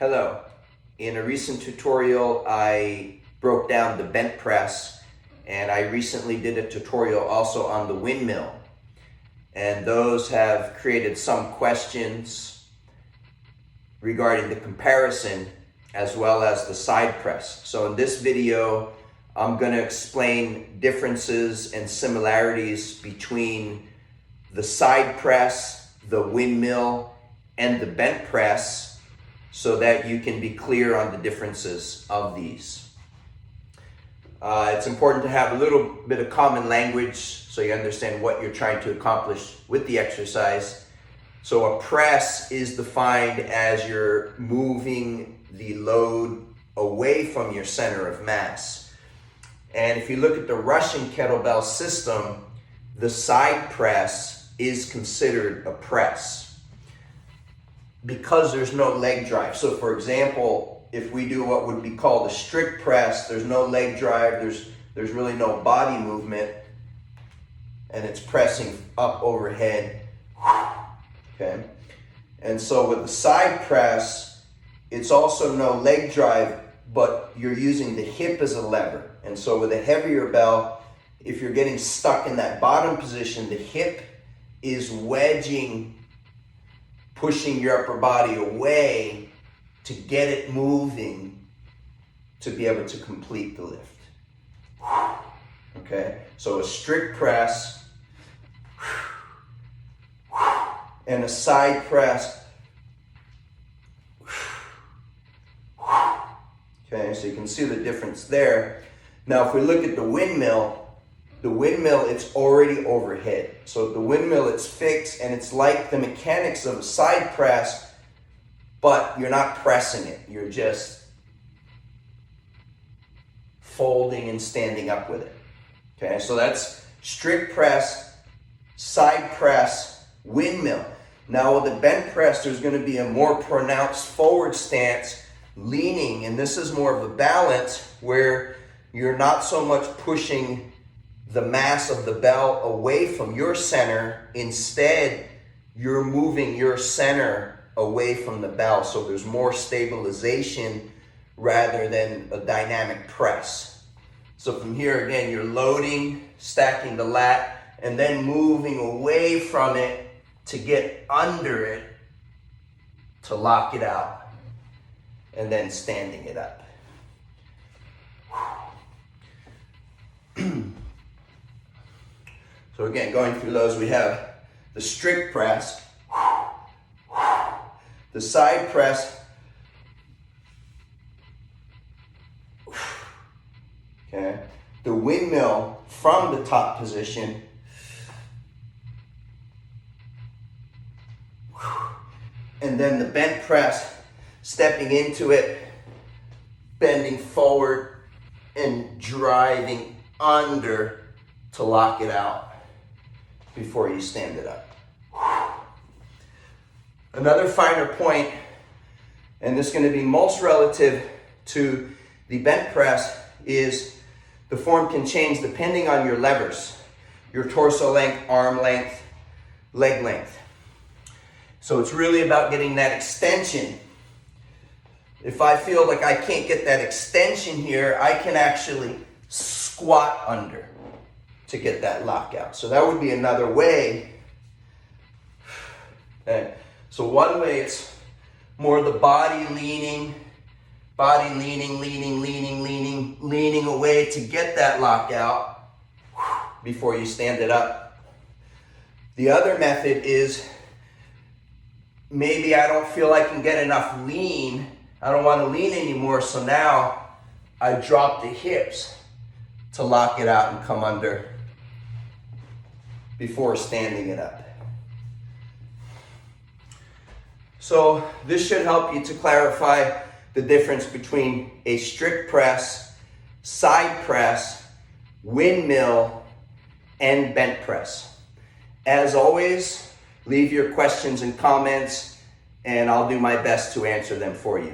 Hello. In a recent tutorial, I broke down the bent press, and I recently did a tutorial also on the windmill. And those have created some questions regarding the comparison as well as the side press. So in this video, I'm going to explain differences and similarities between the side press, the windmill, and the bent press, so that you can be clear on the differences of these. It's important to have a little bit of common language so you understand what you're trying to accomplish with the exercise. So a press is defined as you're moving the load away from your center of mass. And if you look at the Russian kettlebell system, the side press is considered a press because there's no leg drive. So for example, if we do what would be called a strict press, there's no leg drive, there's really no body movement, and it's pressing up overhead. Okay? And so with the side press, it's also no leg drive, but you're using the hip as a lever. And so with a heavier bell, if you're getting stuck in that bottom position, the hip is wedging, pushing your upper body away to get it moving to be able to complete the lift. Okay, so a strict press and a side press. Okay, so you can see the difference there. Now if we look at the windmill, it's already overhead. So the windmill, it's fixed, and it's like the mechanics of a side press, but you're not pressing it. You're just folding and standing up with it. Okay, so that's strict press, side press, windmill. Now with the bent press, there's going to be a more pronounced forward stance, leaning, and this is more of a balance where you're not so much pushing the mass of the bell away from your center. Instead, you're moving your center away from the bell, so there's more stabilization rather than a dynamic press. So from here again, you're loading, stacking the lat, and then moving away from it to get under it to lock it out, and then standing it up. So again, going through those, we have the strict press, the side press, okay, the windmill from the top position, and then the bent press, stepping into it, bending forward and driving under to lock it out before you stand it up. Another finer point, and this is going to be most relative to the bent press, is the form can change depending on your levers, your torso length, arm length, leg length. So it's really about getting that extension. If I feel like I can't get that extension here, I can actually squat under to get that lockout. So that would be another way. Okay. So one way, it's more the body leaning, leaning away to get that lockout before you stand it up. The other method is maybe I don't feel I can get enough lean. I don't want to lean anymore, so now I drop the hips to lock it out and come under before standing it up. So this should help you to clarify the difference between a strict press, side press, windmill, and bent press. As always, leave your questions and comments, and I'll do my best to answer them for you.